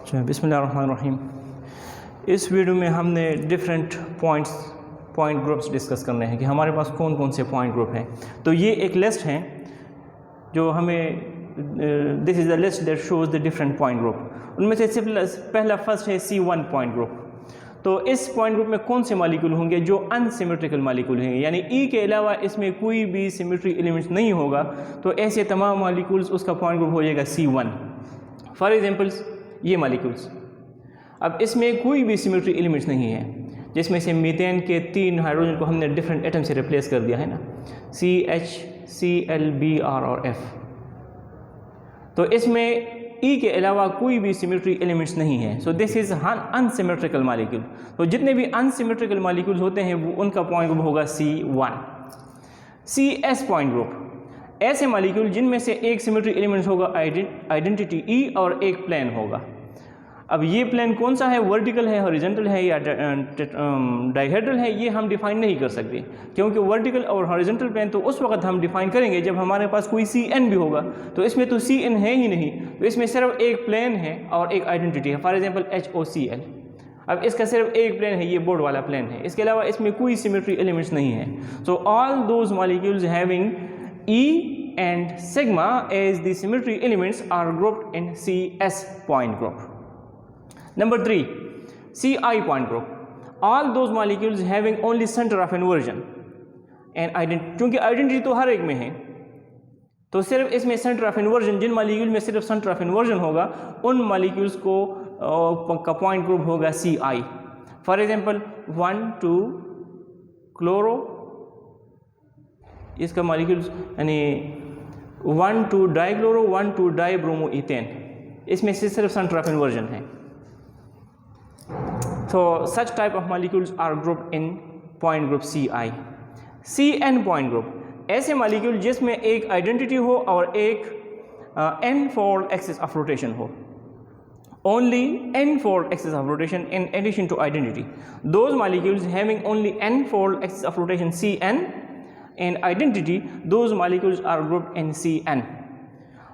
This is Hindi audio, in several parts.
अच्छा, बिस्मिल्लाहिर्रहमानिर्रहीम। इस वीडियो में हमने डिफरेंट पॉइंट ग्रुप्स डिस्कस करने हैं कि हमारे पास कौन कौन से पॉइंट ग्रुप हैं। तो ये एक लिस्ट है जो हमें this is the list that shows the different point group. उनमें से पहला फर्स्ट है C1 पॉइंट ग्रुप। तो इस पॉइंट ग्रुप में कौन से मालिक्यूल होंगे जो अनसिमेट्रिकल मालिक्यूल हैं, यानी E के अलावा इसमें कोई भी सिमेट्री एलिमेंट्स नहीं होगा, तो ऐसे तमाम मालिक्यूल्स उसका पॉइंट ग्रुप हो जाएगा C1। फॉर एग्जांपल्स ये मालिक्यूल्स, अब इसमें कोई भी सिमेट्री एलिमेंट्स नहीं है, जिसमें से मीथेन के 3 हाइड्रोजन को हमने डिफरेंट एटम से रिप्लेस कर दिया है ना, CH, Cl, Br और F। तो इसमें E के अलावा कोई भी सिमेट्री एलिमेंट्स नहीं है। So this is unsymmetrical molecule. तो जितने भी अनसिमेट्रिकल मालिक्यूल्स होते हैं वो उनका पॉइंट ग्रुप होगा C1। CS पॉइंट ग्रुप, ऐसे मालिक्यूल जिनमें से एक सिमेट्री एलिमेंट्स होगा आइडेंटिटी E और एक प्लेन होगा। अब ये प्लेन कौन सा है, वर्टिकल है, हॉरिजॉन्टल है या डायहेड्रल है, ये हम डिफाइन नहीं कर सकते, क्योंकि वर्टिकल और हॉरिजॉन्टल प्लेन तो उस वक्त हम डिफाइन करेंगे जब हमारे पास कोई CN भी होगा। तो इसमें तो CN है ही नहीं, तो इसमें सिर्फ एक प्लेन है और एक आइडेंटिटी है। फॉर एग्जांपल HOCl, अब इसका सिर्फ एक प्लेन है, ये बोर्ड वाला प्लेन है, इसके अलावा इसमें कोई सिमेट्री एलिमेंट्स नहीं है। सो all those molecules having E and sigma as the symmetry elements are grouped in CS point group. Number 3, Ci point group, all those molecules having only center of inversion and क्योंकि आइडेंटिटी तो हर एक में है, तो सिर्फ इसमें सेंटर ऑफ इन्वर्जन, जिन मालिक्यूल में सिर्फ सेंटर ऑफ इन्वर्जन होगा उन मालिक्यूल्स को का पॉइंट ग्रुप होगा Ci। फॉर एग्जांपल 1,2 क्लोरो, इसका मालिक्यूल्स यानी 1,2 डाइक्लोरो, 1,2 डाइब्रोमो इथेन, इसमें से सिर्फ सेंटर ऑफ इन्वर्जन है। So such type of molecules are grouped in point group Ci। Cn point group, ऐसे मालिक्यूल जिसमें एक आइडेंटिटी हो और एक n-fold axis of rotation हो, only n-fold axis of rotation in addition to identity। Those molecules having only n-fold axis of rotation Cn and identity, those molecules are grouped in Cn।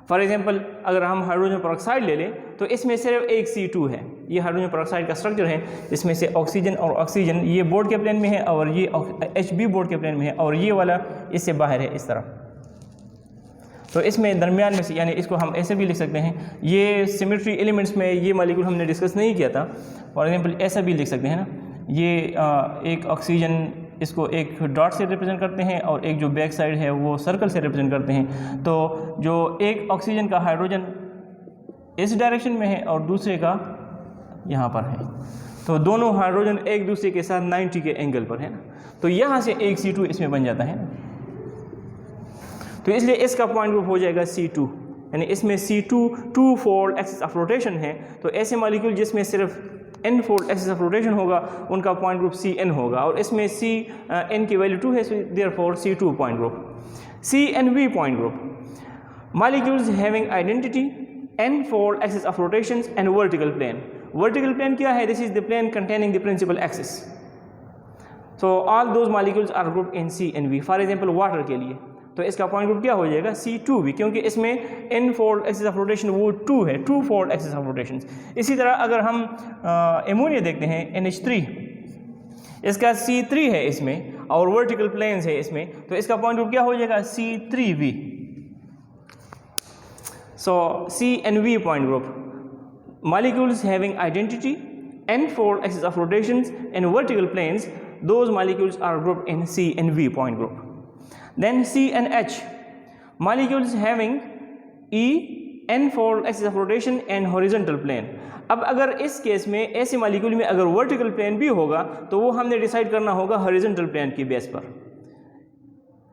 For example अगर हम हाइड्रोजन पेरोक्साइड ले लें तो इसमें सिर्फ एक C2 है। ये हाइड्रोजन पेरोक्साइड का स्ट्रक्चर है, इसमें से ऑक्सीजन और ऑक्सीजन ये बोर्ड के प्लेन में है और ये Hb बोर्ड के प्लेन में है और ये वाला इससे बाहर है इस तरफ। तो इसमें दरमियान में से, यानी इसको हम ऐसे भी लिख सकते हैं, ये सिमेट्री एलिमेंट्स में ये मालिक्यूल हमने डिस्कस नहीं किया था। फॉर एग्जांपल ऐसा भी लिख सकते हैं ना, ये एक ऑक्सीजन इसको एक डॉट से रिप्रेजेंट करते हैं और एक जो बैक साइड है वो सर्कल से रिप्रेजेंट करते हैं। तो जो एक ऑक्सीजन का हाइड्रोजन इस डायरेक्शन में है और दूसरे का यहाँ पर है, तो दोनों हाइड्रोजन एक दूसरे के साथ 90 के एंगल पर है ना, तो यहाँ से एक C2 इसमें बन जाता है ना। तो इसलिए इसका पॉइंट ग्रुप हो जाएगा C2, यानी इसमें C2 2-fold axis of rotation है। तो ऐसे मॉलिक्यूल जिसमें सिर्फ n-fold एक्सिस ऑफ रोटेशन होगा उनका पॉइंट ग्रुप Cn होगा, और इसमें Cn की वैल्यू 2 है, therefore C2 point group. CnV point group, molecules having identity n-fold axis of rotations and vertical plane. Vertical plane क्या है, this is the plane containing the principal axis. So all those molecules are group in CnV। For example water के लिए तो इसका पॉइंट ग्रुप क्या हो जाएगा, C2V, क्योंकि इसमें n-fold एक्सिस ऑफ रोटेशन वो 2 है, 2-fold एक्सिस ऑफ रोटेशन। इसी तरह अगर हम एमोनिया देखते हैं NH3, इसका C3 है इसमें और वर्टिकल प्लेन्स है इसमें, तो इसका पॉइंट ग्रुप क्या हो जाएगा, C3V। So CnV point group, molecules having identity n-fold axis of rotations and vertical planes, those molecules are grouped in CnV point group। Then CnH, molecules having E n-fold axis of rotation and horizontal plane। अब अगर इस केस में ऐसे मॉलिक्यूल में अगर वर्टिकल प्लेन भी होगा तो वो हमने डिसाइड करना होगा हॉरिजॉन्टल प्लेन की बेस पर,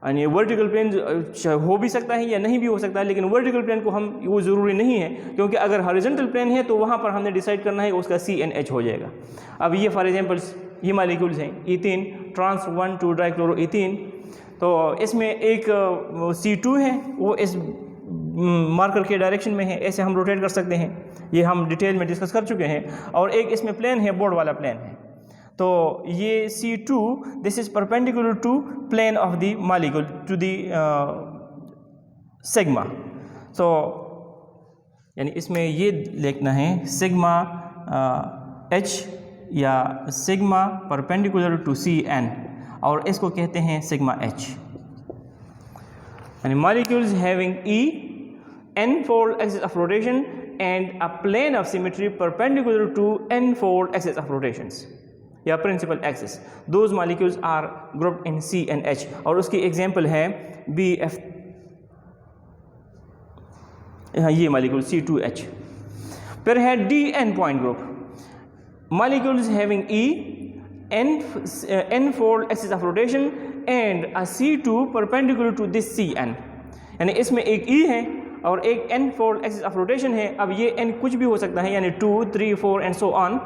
यानी वर्टिकल प्लेन हो भी सकता है या नहीं भी हो सकता है, लेकिन वर्टिकल प्लेन को हम वो ज़रूरी नहीं है, क्योंकि अगर हॉरिजॉन्टल प्लेन है तो वहाँ पर हमने डिसाइड करना है उसका CnH हो जाएगा। अब ये फॉर एग्जांपल ये मॉलिक्यूल्स हैं इथेन, ट्रांस 1,2 डाइक्लोरो इथेन, तो इसमें एक C2 है वो इस मार्कर के डायरेक्शन में है, ऐसे हम रोटेट कर सकते हैं, ये हम डिटेल में डिस्कस कर चुके हैं। और एक इसमें प्लेन है, बोर्ड वाला प्लेन है, तो ये C2 this is perpendicular to plane of the molecule to the sigma. So यानी इसमें ये लिखना है सिग्मा H या सिग्मा परपेंडिकुलर टू CN, और इसको कहते हैं सिग्मा H। यानी molecules having E n-fold axis of rotation and a plane of symmetry perpendicular to n-fold axis of rotations या principal axis, those molecules are grouped in C and H। और उसकी एग्जाम्पल है BF, ये मॉलिक्यूल C2H। फिर है DN point group, molecules having E n-fold axis of rotation and a C2 perpendicular to this CN। यानी इसमें एक E है और एक n-fold axis of rotation है। अब ये n कुछ भी हो सकता है, यानी 2, 3, 4 एंड सो ऑन,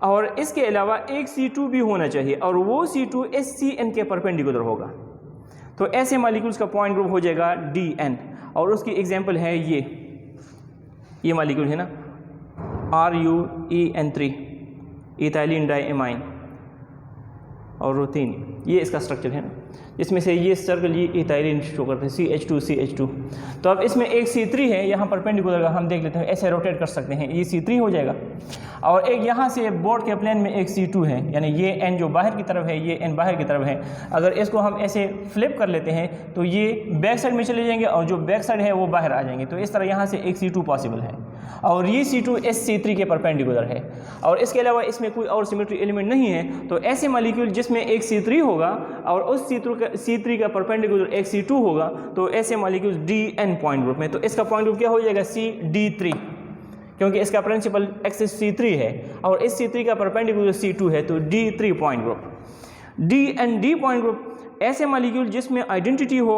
और इसके अलावा एक C2 भी होना चाहिए और वो C2 इस CN के परपेंडिकुलर होगा। तो ऐसे मॉलिक्यूल्स का पॉइंट ग्रुप हो जाएगा DN, और उसकी एग्जांपल है ये मॉलिक्यूल है ना RuEN3, इथाइलिन डाइएमाइन और रोथीन, ये इसका स्ट्रक्चर है ना, इसमें से ये सर्कल ये इथाइलिन शो करते हैं CH2। तो अब इसमें एक C3 है यहाँ परपेंडिकुलर का, हम देख लेते हैं, ऐसे रोटेट कर सकते हैं, ये C3 हो जाएगा। और एक यहाँ से बोर्ड के प्लेन में एक C2 है, यानी ये N जो बाहर की तरफ है, ये N बाहर की तरफ है। अगर इसको हम ऐसे फ्लिप कर लेते हैं तो ये बैक साइड में चले जाएंगे और जो बैक साइड है वो बाहर आ जाएंगे। तो इस तरह यहाँ से एक C2 पॉसिबल है, और ये C2 इस C3 के परपेंडिकुलर है, और इसके अलावा इसमें कोई और सिमेट्री एलिमेंट नहीं है। तो ऐसे मॉलिक्यूल जिसमें एक C3 होगा और उस C3 का परपेंडिकुलर एक C2 होगा, तो ऐसे मॉलिक्यूल DN पॉइंट ग्रुप में। तो इसका पॉइंट ग्रुप क्या हो जाएगा CD3, क्योंकि इसका प्रिंसिपल एक्सिस C3 है और इस C3 का परपेंडिकुलर C2 है, तो D3 point group. D point group ऐसे मॉलिक्यूल जिसमेम आइडेंटिटी हो,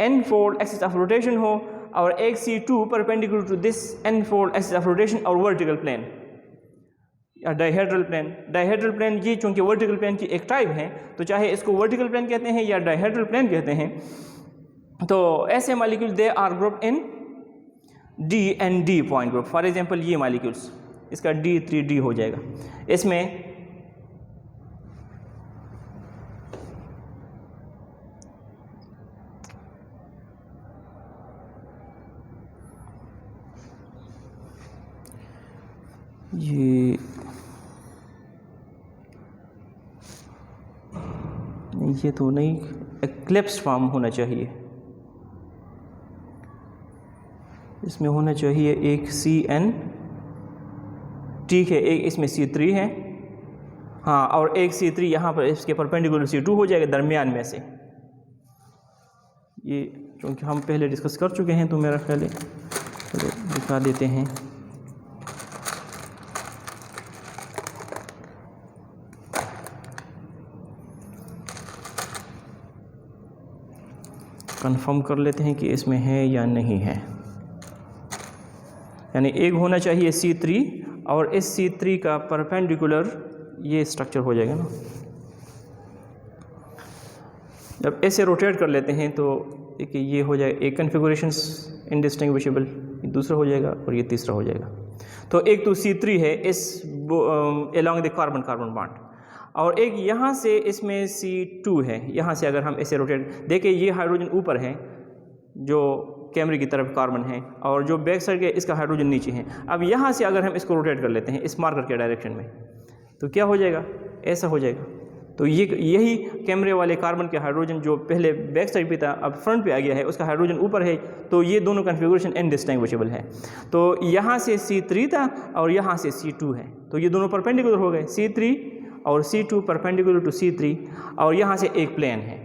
n-fold एक्सिस ऑफ रोटेशन हो और एक C2 perpendicular to this n-fold axis of rotation और वर्टिकल प्लेन या डायहेड्रल प्लेन। डायहेड्रल प्लेन ये चूंकि वर्टिकल प्लेन की एक टाइप है, तो चाहे इसको वर्टिकल प्लेन कहते हैं या डायहेड्रल प्लेन कहते हैं। तो ऐसे molecule they are grouped in D and D point group. For example ये मॉलिक्यूल्स, इसका D3D हो जाएगा। इसमें ये तो नहीं, एक्लिप्स फॉर्म होना चाहिए, इसमें होना चाहिए एक CN, ठीक है, एक इसमें C3 है, हाँ, और एक C3 यहाँ पर इसके परपेंडिकुलर C2 हो जाएगा दरमियान में से। ये क्योंकि हम पहले डिस्कस कर चुके हैं तो मेरा ख्याल है दिखा देते हैं। कंफर्म कर लेते हैं कि इसमें है या नहीं है। यानी एक होना चाहिए C3 और इस C3 का परपेंडिकुलर ये स्ट्रक्चर हो जाएगा ना। जब ऐसे रोटेट कर लेते हैं तो एक ये हो जाएगा, एक कन्फिगुरेशंस इंडिस्टिंग्विशेबल, दूसरा हो जाएगा और ये तीसरा हो जाएगा। तो एक तो C3 है इस अलोंग द कार्बन बॉन्ड, और एक यहाँ से इसमें C2 है। यहाँ से अगर हम ऐसे रोटेट, देखिए ये हाइड्रोजन ऊपर है जो कैमरे की तरफ कार्बन है, और जो बैक साइड के इसका हाइड्रोजन नीचे है। अब यहाँ से अगर हम इसको रोटेट कर लेते हैं इस मार्कर के डायरेक्शन में, तो क्या हो जाएगा, ऐसा हो जाएगा। तो यही कैमरे वाले कार्बन के हाइड्रोजन जो पहले बैक साइड पे था अब फ्रंट पे आ गया है, उसका हाइड्रोजन ऊपर है, तो ये दोनों कन्फिगुरेशन इनडिस्टिंग्विशेबल है। तो यहाँ से C3 था और यहाँ से C2 है, तो ये दोनों परपेंडिकुलर हो गए, C3 और C2 परपेंडिकुलर टू C3, और यहाँ से एक प्लेन है,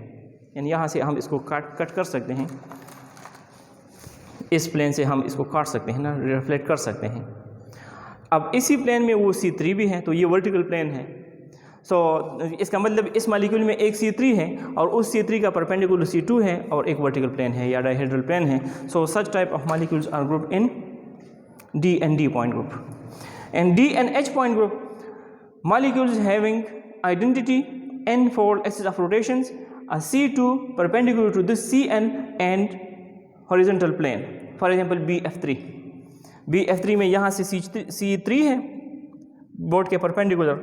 यानी यहाँ से हम इसको कट कर सकते हैं, इस प्लेन से हम इसको काट सकते हैं ना, रिफ्लेक्ट कर सकते हैं। अब इसी प्लेन में वो C3 भी है, तो ये वर्टिकल प्लेन है। सो इसका मतलब इस मॉलिक्यूल में एक C3 है और उस C3 का परपेंडिकुलर C2 है और एक वर्टिकल प्लेन है या डायहेड्रल प्लेन है। So such type of molecules are grouped in D and D point group. And D and H point group, molecules having identity n-fold axis of rotations, a C2 perpendicular to this CN and horizontal plane. For example BF3. BF3 में यहाँ से C3 है बोर्ड के परपेंडिकुलर,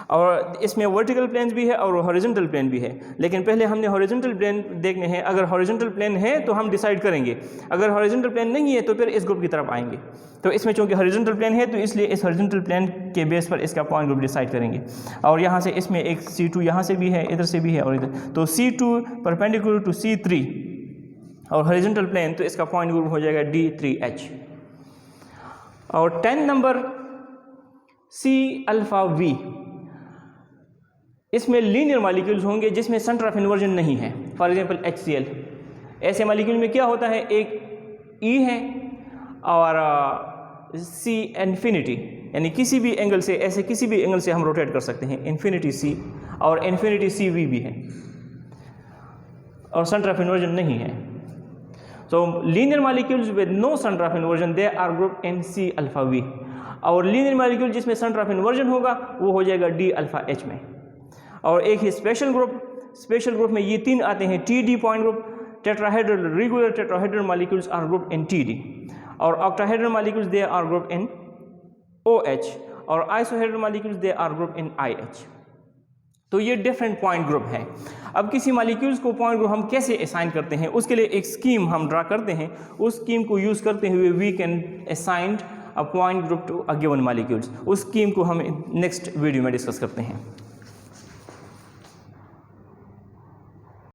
और इसमें वर्टिकल प्लेन भी है और हॉरिजॉन्टल प्लेन भी है, लेकिन पहले हमने हॉरिजॉन्टल प्लेन देखने हैं। अगर हॉरिजॉन्टल प्लेन है तो हम डिसाइड करेंगे, अगर हॉरिजॉन्टल प्लेन नहीं है तो फिर इस ग्रुप की तरफ आएंगे। तो इसमें चूंकि हॉरिजॉन्टल प्लेन है तो इसलिए इस हॉरिजॉन्टल प्लेन के बेस पर इसका पॉइंट ग्रुप डिसाइड करेंगे। और यहाँ से इसमें एक C2 यहाँ से भी है, इधर से भी है और इधर, तो C2 परपेंडिकुलर टू C3 और हॉरिजॉन्टल प्लेन, तो इसका पॉइंट ग्रुप हो जाएगा D3H। और 10 नंबर C अल्फा V, इसमें लीनियर मॉलिक्यूल्स होंगे जिसमें सेंटर ऑफ इन्वर्जन नहीं है। फॉर एग्जांपल HCl, ऐसे मॉलिक्यूल में क्या होता है, एक E है और C इन्फिनिटी, यानी किसी भी एंगल से, ऐसे किसी भी एंगल से हम रोटेट कर सकते हैं, इन्फिनिटी C और इन्फिनिटी CV भी है और सेंटर ऑफ इन्वर्जन नहीं है। So linear molecules with no centre of inversion they are group in C alpha V, और लीनियर मॉलिक्यूल जिसमें सेंटर ऑफ इन्वर्जन होगा वो हो जाएगा D अल्फा H में। और एक ही स्पेशल ग्रुप में ये 3 आते हैं, TD point group, tetrahedral regular tetrahedral molecules are group in TD, और octahedral molecules they are group in OH, और icosahedral molecules they are group in IH। तो ये डिफरेंट पॉइंट ग्रुप हैं। अब किसी मॉलिक्यूल्स को पॉइंट ग्रुप हम कैसे असाइन करते हैं, उसके लिए एक स्कीम हम ड्रा करते हैं। उस स्कीम को यूज़ करते हुए we can assign a point group to a given molecules. उस स्कीम को हम नेक्स्ट वीडियो में डिस्कस करते हैं।